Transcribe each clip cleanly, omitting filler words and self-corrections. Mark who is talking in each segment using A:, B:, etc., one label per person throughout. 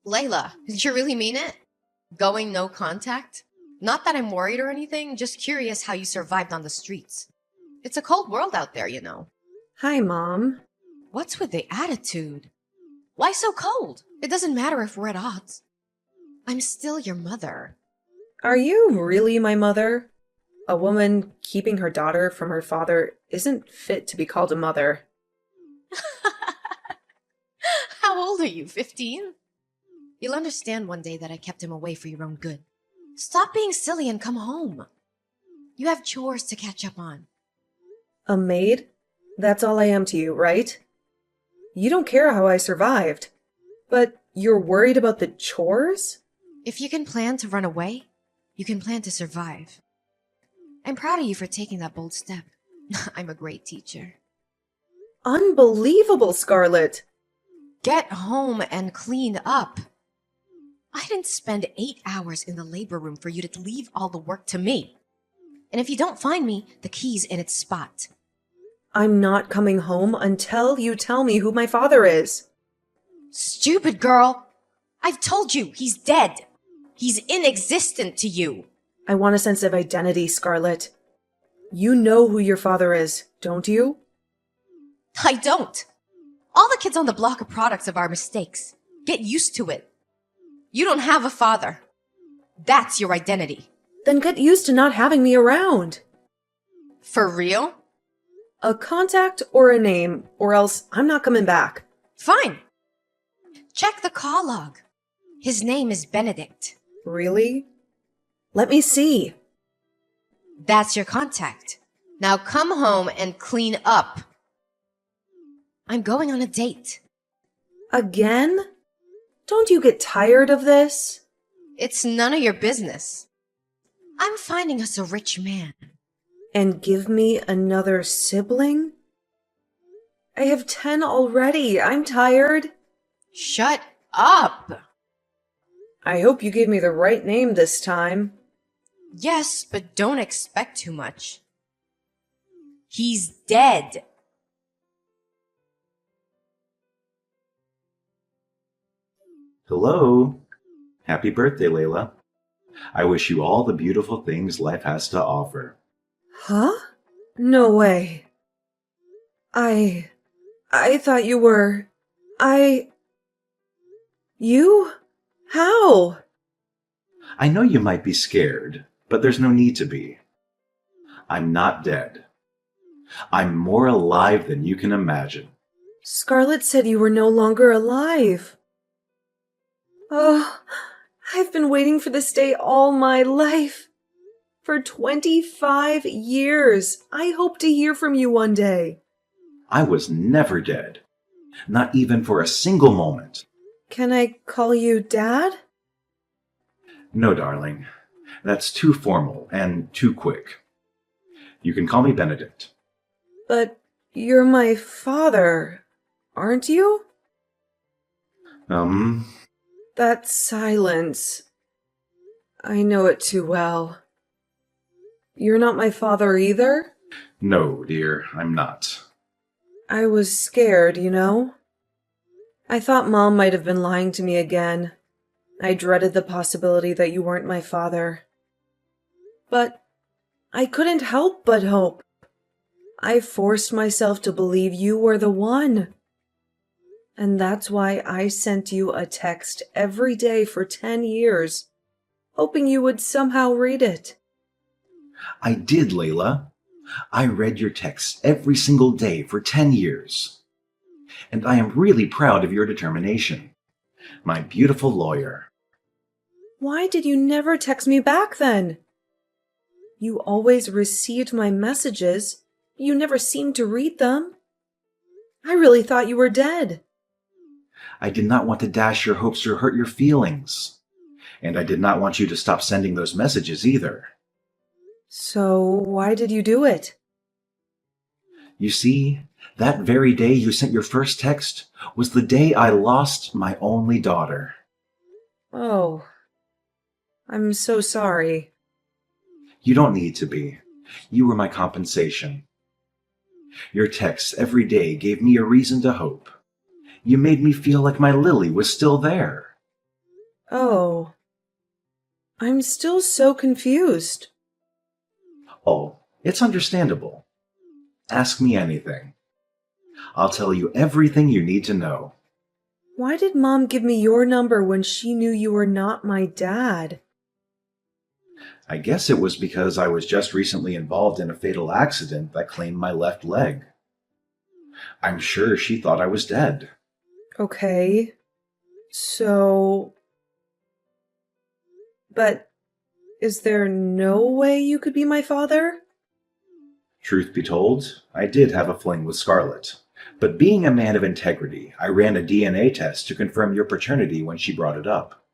A: Layla, did you really mean it? Going no contact? Not that I'm worried or anything, just curious how you survived on the streets. It's a cold world out there, you know.
B: Hi, Mom.
A: What's with the attitude? Why so cold? It doesn't matter if we're at odds. I'm still your mother.
B: Are you really my mother? A woman keeping her daughter from her father isn't fit to be called a mother.
A: How old are you, 15? You'll understand one day that I kept him away for your own good. Stop being silly and come home. You have chores to catch up on.
B: A maid? That's all I am to you, right? You don't care how I survived. But you're worried about the chores?
A: If you can plan to run away, you can plan to survive. I'm proud of you for taking that bold step. I'm a great teacher.
B: Unbelievable, Scarlett!
A: Get home and clean up. I didn't spend 8 hours in the labor room for you to leave all the work to me. And if you don't find me, the key's in its spot.
B: I'm not coming home until you tell me who my father is.
A: Stupid girl! I've told you, he's dead. He's inexistent to you.
B: I want a sense of identity, Scarlett. You know who your father is, don't you?
A: I don't. All the kids on the block are products of our mistakes. Get used to it. You don't have a father. That's your identity.
B: Then get used to not having me around.
A: For real?
B: A contact or a name, or else I'm not coming back.
A: Fine. Check the call log. His name is Benedict.
B: Really? Let me see.
A: That's your contact. Now come home and clean up. I'm going on a date.
B: Again? Don't you get tired of this?
A: It's none of your business. I'm finding us a rich man.
B: And give me another sibling? I have 10 already. I'm tired.
A: Shut up!
B: I hope you gave me the right name this time.
A: Yes, but don't expect too much. He's dead.
C: Hello. Happy birthday, Layla. I wish you all the beautiful things life has to offer.
B: Huh? No way. I thought you were... You? How?
C: I know you might be scared, but there's no need to be. I'm not dead. I'm more alive than you can imagine.
B: Scarlett said you were no longer alive. Oh, I've been waiting for this day all my life. For 25 years. I hope to hear from you one day.
C: I was never dead. Not even for a single moment.
B: Can I call you Dad?
C: No, darling. That's too formal and too quick. You can call me Benedict.
B: But you're my father, aren't you? That silence. I know it too well. You're not my father either?
C: No, dear, I'm not.
B: I was scared, you know? I thought Mom might have been lying to me again. I dreaded the possibility that you weren't my father. But I couldn't help but hope. I forced myself to believe you were the one. And that's why I sent you a text every day for 10 years, hoping you would somehow read it.
C: I did, Layla. I read your texts every single day for 10 years. And I am really proud of your determination. My beautiful lawyer.
B: Why did you never text me back then? You always received my messages. You never seemed to read them. I really thought you were dead.
C: I did not want to dash your hopes or hurt your feelings. And I did not want you to stop sending those messages either.
B: So why did you do it?
C: You see, that very day you sent your first text was the day I lost my only daughter.
B: Oh, I'm so sorry.
C: You don't need to be. You were my compensation. Your texts every day gave me a reason to hope. You made me feel like my Lily was still there.
B: Oh. I'm still so confused.
C: Oh, it's understandable. Ask me anything. I'll tell you everything you need to know.
B: Why did Mom give me your number when she knew you were not my dad?
C: I guess it was because I was just recently involved in a fatal accident that claimed my left leg. I'm sure she thought I was dead.
B: Okay. So... But is there no way you could be my father?
C: Truth be told, I did have a fling with Scarlett. But being a man of integrity, I ran a DNA test to confirm your paternity when she brought it up.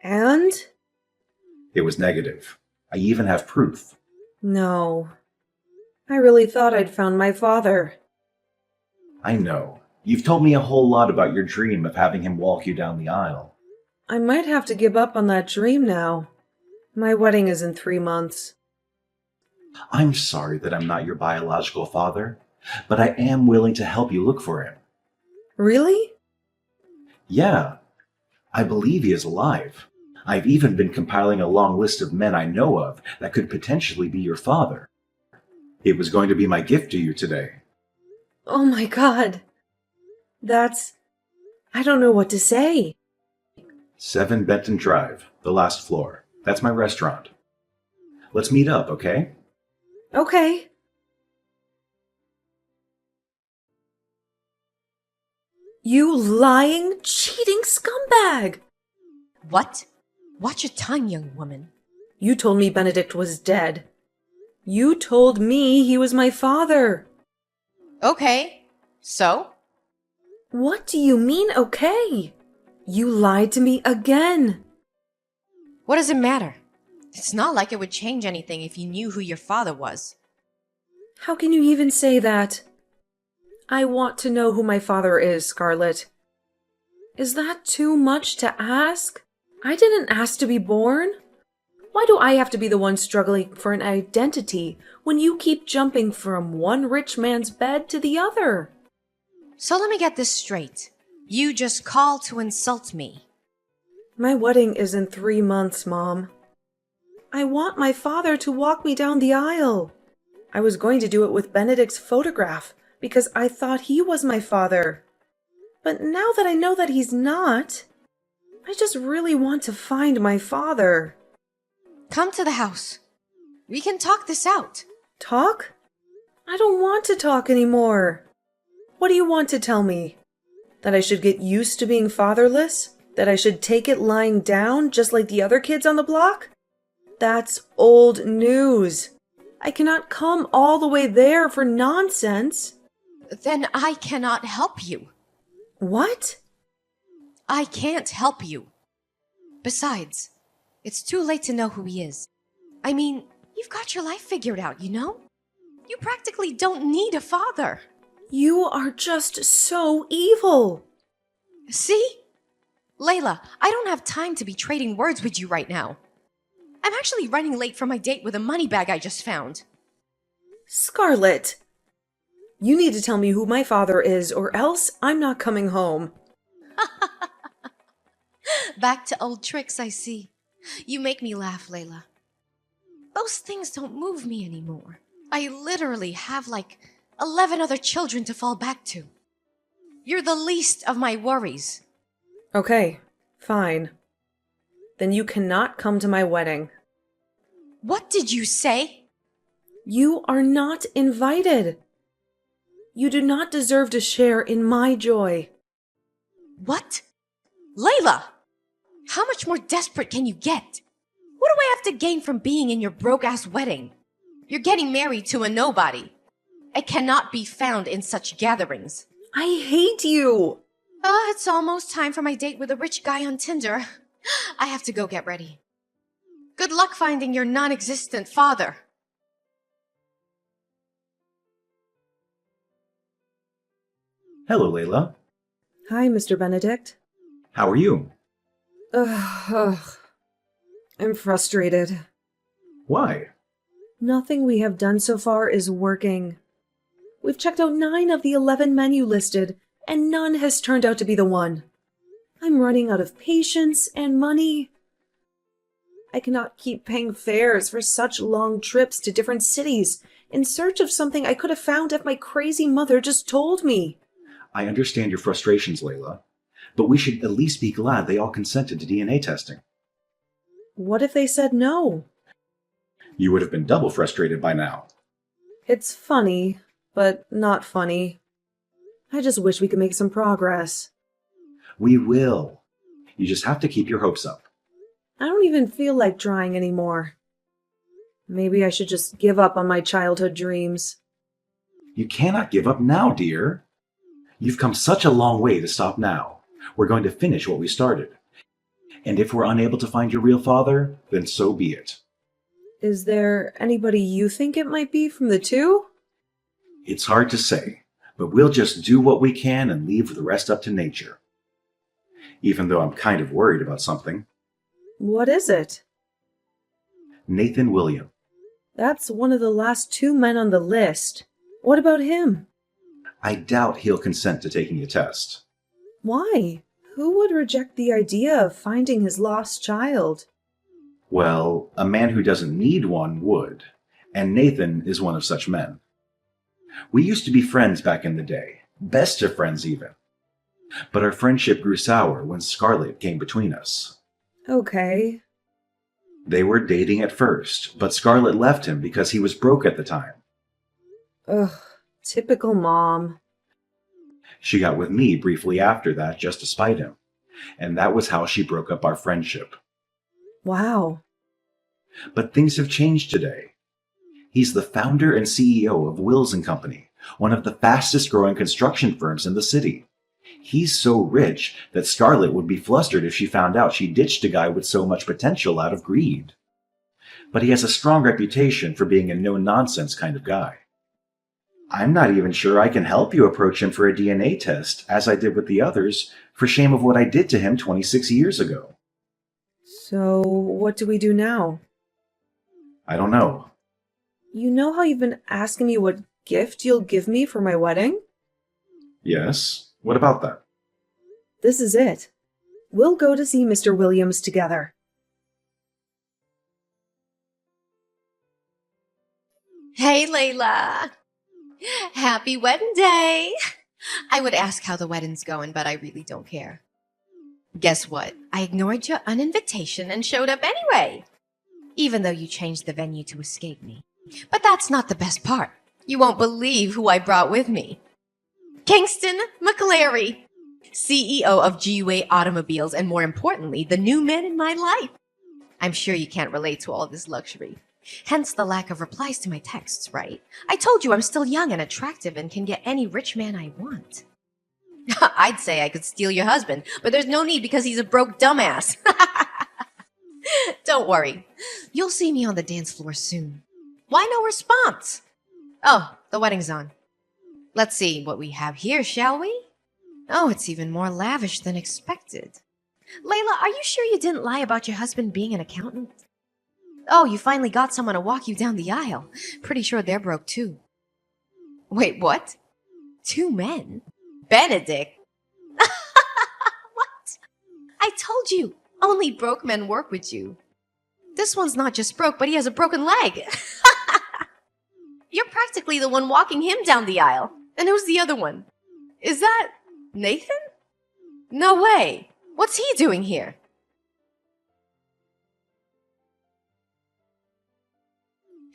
B: And?
C: It was negative. I even have proof.
B: No. I really thought I'd found my father.
C: I know. You've told me a whole lot about your dream of having him walk you down the aisle.
B: I might have to give up on that dream now. My wedding is in 3 months.
C: I'm sorry that I'm not your biological father, but I am willing to help you look for him.
B: Really?
C: Yeah, I believe he is alive. I've even been compiling a long list of men I know of that could potentially be your father. It was going to be my gift to you today.
B: Oh my God. I don't know what to say.
C: 7 Benton Drive, the last floor. That's my restaurant. Let's meet up, okay?
B: Okay. You lying, cheating scumbag!
A: What? Watch your tongue, young woman.
B: You told me Benedict was dead. You told me he was my father.
A: Okay, so?
B: What do you mean, okay? You lied to me again.
A: What does it matter? It's not like it would change anything if you knew who your father was.
B: How can you even say that? I want to know who my father is, Scarlett. Is that too much to ask? I didn't ask to be born. Why do I have to be the one struggling for an identity when you keep jumping from one rich man's bed to the other?
A: So let me get this straight. You just called to insult me.
B: My wedding is in 3 months, Mom. I want my father to walk me down the aisle. I was going to do it with Benedict's photograph because I thought he was my father. But now that I know that he's not, I just really want to find my father.
A: Come to the house. We can talk this out.
B: Talk? I don't want to talk anymore. What do you want to tell me? That I should get used to being fatherless? That I should take it lying down just like the other kids on the block? That's old news. I cannot come all the way there for nonsense.
A: Then I cannot help you.
B: What?
A: I can't help you. Besides, it's too late to know who he is. I mean, you've got your life figured out, you know? You practically don't need a father.
B: You are just so evil.
A: See? Layla, I don't have time to be trading words with you right now. I'm actually running late for my date with a money bag I just found.
B: Scarlett, you need to tell me who my father is, or else I'm not coming home.
A: Back to old tricks, I see. You make me laugh, Layla. Those things don't move me anymore. I literally have like 11 other children to fall back to. You're the least of my worries.
B: Okay, fine. Then you cannot come to my wedding.
A: What did you say?
B: You are not invited. You do not deserve to share in my joy.
A: What? Layla! How much more desperate can you get? What do I have to gain from being in your broke-ass wedding? You're getting married to a nobody. I cannot be found in such gatherings.
B: I hate you.
A: It's almost time for my date with a rich guy on Tinder. I have to go get ready. Good luck finding your non-existent father.
C: Hello, Layla.
B: Hi, Mr. Benedict.
C: How are you?
B: Ugh. I'm frustrated.
C: Why?
B: Nothing we have done so far is working. We've checked out 9 of the 11 men you listed, and none has turned out to be the one. I'm running out of patience and money. I cannot keep paying fares for such long trips to different cities in search of something I could have found if my crazy mother just told me.
C: I understand your frustrations, Layla, but we should at least be glad they all consented to DNA testing.
B: What if they said no?
C: You would have been double frustrated by now.
B: It's funny, but not funny. I just wish we could make some progress.
C: We will. You just have to keep your hopes up.
B: I don't even feel like trying anymore. Maybe I should just give up on my childhood dreams.
C: You cannot give up now, dear. You've come such a long way to stop now. We're going to finish what we started. And if we're unable to find your real father, then so be it.
B: Is there anybody you think it might be from the two?
C: It's hard to say, but we'll just do what we can and leave the rest up to nature. Even though I'm kind of worried about something.
B: What is it?
C: Nathan William.
B: That's one of the last two men on the list. What about him?
C: I doubt he'll consent to taking a test.
B: Why? Who would reject the idea of finding his lost child?
C: Well, a man who doesn't need one would, and Nathan is one of such men. We used to be friends back in the day, best of friends even. But our friendship grew sour when Scarlett came between us.
B: Okay.
C: They were dating at first, but Scarlett left him because he was broke at the time.
B: Ugh, typical mom.
C: She got with me briefly after that just to spite him, and that was how she broke up our friendship.
B: Wow.
C: But things have changed today. He's the founder and CEO of Wills & Company, one of the fastest growing construction firms in the city. He's so rich that Scarlett would be flustered if she found out she ditched a guy with so much potential out of greed. But he has a strong reputation for being a no-nonsense kind of guy. I'm not even sure I can help you approach him for a DNA test, as I did with the others, for shame of what I did to him 26 years ago.
B: So, what do we do now?
C: I don't know.
B: You know how you've been asking me what gift you'll give me for my wedding?
C: Yes? What about that?
B: This is it. We'll go to see Mr. Williams together.
A: Hey, Layla. Happy wedding day. I would ask how the wedding's going, but I really don't care. Guess what? I ignored your invitation and showed up anyway. Even though you changed the venue to escape me. But that's not the best part. You won't believe who I brought with me. Kingston McClary, CEO of GUA Automobiles, and more importantly, the new man in my life. I'm sure you can't relate to all this luxury. Hence the lack of replies to my texts, right? I told you I'm still young and attractive and can get any rich man I want. I'd say I could steal your husband, but there's no need because he's a broke dumbass. Don't worry. You'll see me on the dance floor soon. Why no response? Oh, the wedding's on. Let's see what we have here, shall we? Oh, it's even more lavish than expected. Layla, are you sure you didn't lie about your husband being an accountant? Oh, you finally got someone to walk you down the aisle. Pretty sure they're broke too. Wait, what? Two men? Benedict? What? I told you, only broke men work with you. This one's not just broke, but he has a broken leg. You're practically the one walking him down the aisle. And who's the other one? Is that Nathan? No way. What's he doing here?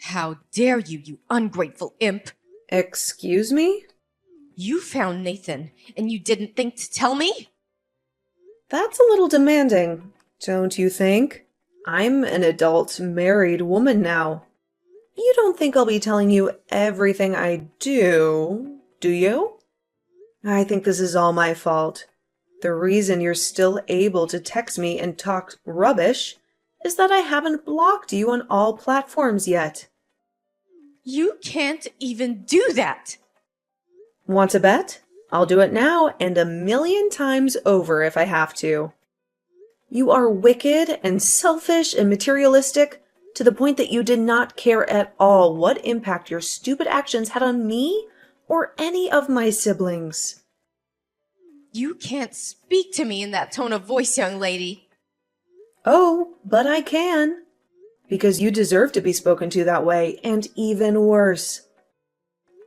A: How dare you, you ungrateful imp!
B: Excuse me?
A: You found Nathan, and you didn't think to tell me?
B: That's a little demanding, don't you think? I'm an adult, married woman now. You don't think I'll be telling you everything I do you? I think this is all my fault. The reason you're still able to text me and talk rubbish is that I haven't blocked you on all platforms yet.
A: You can't even do that!
B: Want to bet? I'll do it now and 1,000,000 times over if I have to. You are wicked and selfish and materialistic to the point that you did not care at all what impact your stupid actions had on me or any of my siblings.
A: You can't speak to me in that tone of voice, young lady.
B: Oh, but I can. Because you deserve to be spoken to that way, and even worse.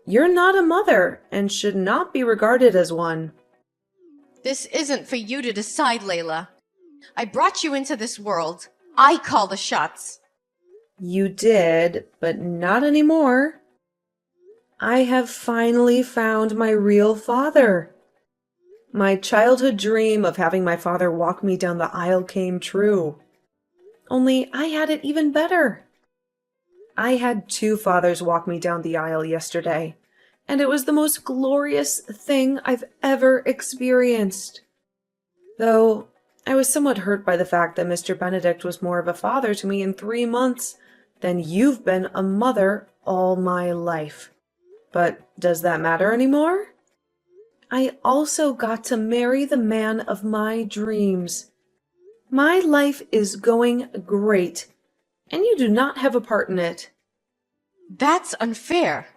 B: You're not a mother, and should not be regarded as one.
A: This isn't for you to decide, Layla. I brought you into this world. I call the shots.
B: You did, but not anymore. I have finally found my real father. My childhood dream of having my father walk me down the aisle came true. Only I had it even better. I had 2 fathers walk me down the aisle yesterday, and it was the most glorious thing I've ever experienced. Though I was somewhat hurt by the fact that Mr. Benedict was more of a father to me in 3 months than you've been a mother all my life. But does that matter anymore? I also got to marry the man of my dreams. My life is going great, and you do not have a part in it.
A: That's unfair.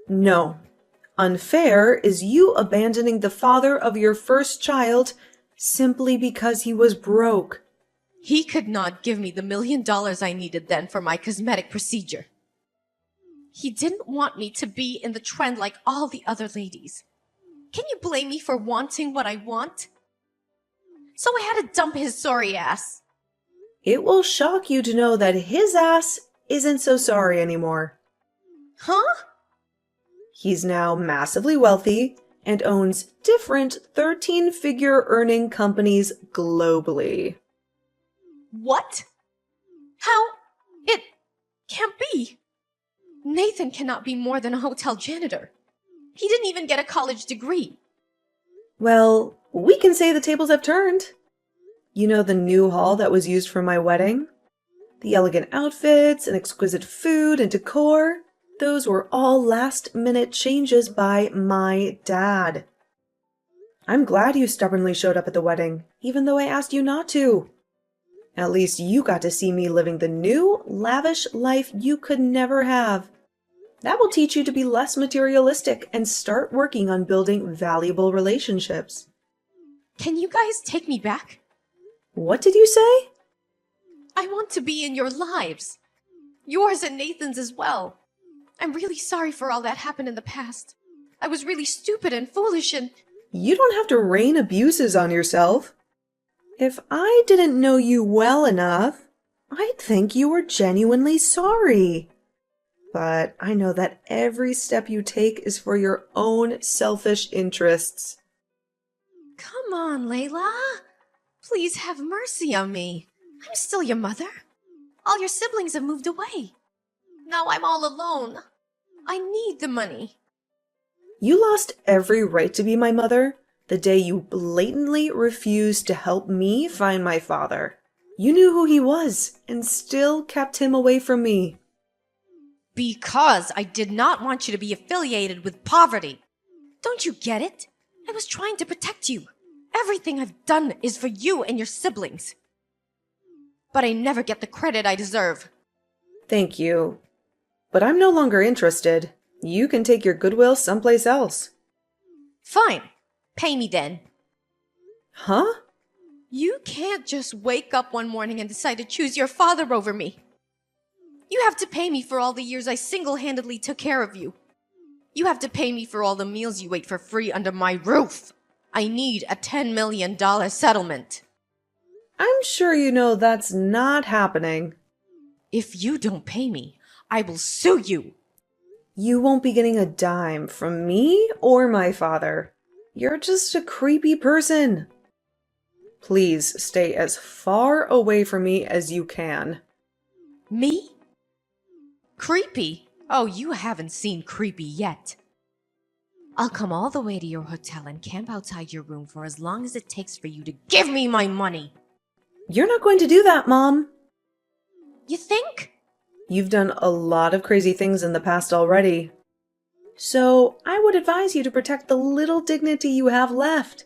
B: No. Unfair is you abandoning the father of your first child simply because he was broke.
A: He could not give me the $1 million I needed then for my cosmetic procedure. He didn't want me to be in the trend like all the other ladies. Can you blame me for wanting what I want? So I had to dump his sorry ass.
B: It will shock you to know that his ass isn't so sorry anymore.
A: Huh?
B: He's now massively wealthy and owns different 13-figure earning companies globally.
A: What? How? It can't be. Nathan cannot be more than a hotel janitor. He didn't even get a college degree.
B: Well, we can say the tables have turned. You know the new hall that was used for my wedding? The elegant outfits and exquisite food and decor? Those were all last-minute changes by my dad. I'm glad you stubbornly showed up at the wedding, even though I asked you not to. At least you got to see me living the new, lavish life you could never have. That will teach you to be less materialistic and start working on building valuable relationships.
A: Can you guys take me back?
B: What did you say?
A: I want to be in your lives. Yours and Nathan's as well. I'm really sorry for all that happened in the past. I was really stupid and foolish and...
B: You don't have to rain abuses on yourself. If I didn't know you well enough, I'd think you were genuinely sorry. But I know that every step you take is for your own selfish interests.
A: Come on, Layla. Please have mercy on me. I'm still your mother. All your siblings have moved away. Now I'm all alone. I need the money.
B: You lost every right to be my mother the day you blatantly refused to help me find my father. You knew who he was and still kept him away from me.
A: Because I did not want you to be affiliated with poverty. Don't you get it? I was trying to protect you. Everything I've done is for you and your siblings. But I never get the credit I deserve.
B: Thank you. But I'm no longer interested. You can take your goodwill someplace else.
A: Fine. Pay me then.
B: Huh?
A: You can't just wake up one morning and decide to choose your father over me. You have to pay me for all the years I single-handedly took care of you. You have to pay me for all the meals you ate for free under my roof. I need a $10 million settlement.
B: I'm sure you know that's not happening.
A: If you don't pay me, I will sue you.
B: You won't be getting a dime from me or my father. You're just a creepy person. Please stay as far away from me as you can.
A: Me? Creepy? Oh, you haven't seen creepy yet. I'll come all the way to your hotel and camp outside your room for as long as it takes for you to give me my money.
B: You're not going to do that, Mom.
A: You think?
B: You've done a lot of crazy things in the past already. So I would advise you to protect the little dignity you have left.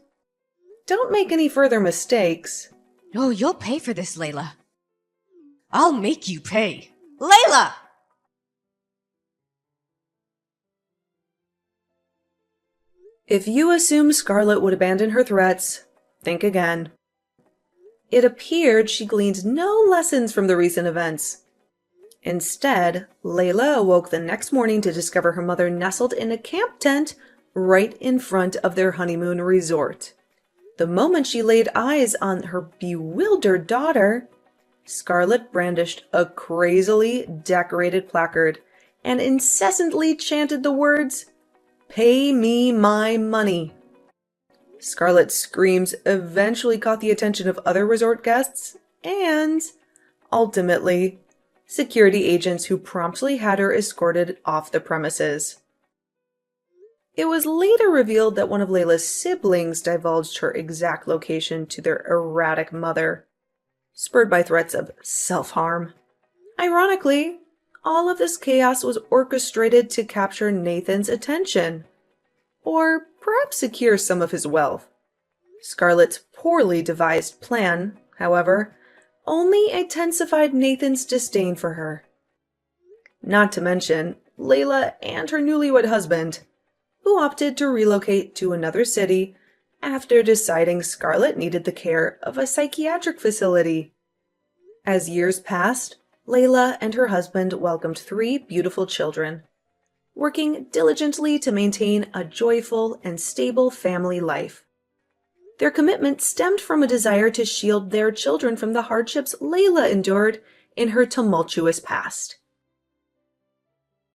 B: Don't make any further mistakes.
A: Oh, you'll pay for this, Layla. I'll make you pay. Layla!
B: If you assume Scarlet would abandon her threats, think again. It appeared she gleaned no lessons from the recent events. Instead, Layla awoke the next morning to discover her mother nestled in a camp tent right in front of their honeymoon resort. The moment she laid eyes on her bewildered daughter, Scarlet brandished a crazily decorated placard and incessantly chanted the words, "Pay me my money." Scarlet's screams eventually caught the attention of other resort guests and, ultimately, security agents who promptly had her escorted off the premises. It was later revealed that one of Layla's siblings divulged her exact location to their erratic mother, spurred by threats of self-harm. Ironically, all of this chaos was orchestrated to capture Nathan's attention, or perhaps secure some of his wealth. Scarlet's poorly devised plan, however, only intensified Nathan's disdain for her. Not to mention Layla and her newlywed husband, who opted to relocate to another city after deciding Scarlet needed the care of a psychiatric facility. As years passed, Layla and her husband welcomed 3 beautiful children, working diligently to maintain a joyful and stable family life. Their commitment stemmed from a desire to shield their children from the hardships Layla endured in her tumultuous past.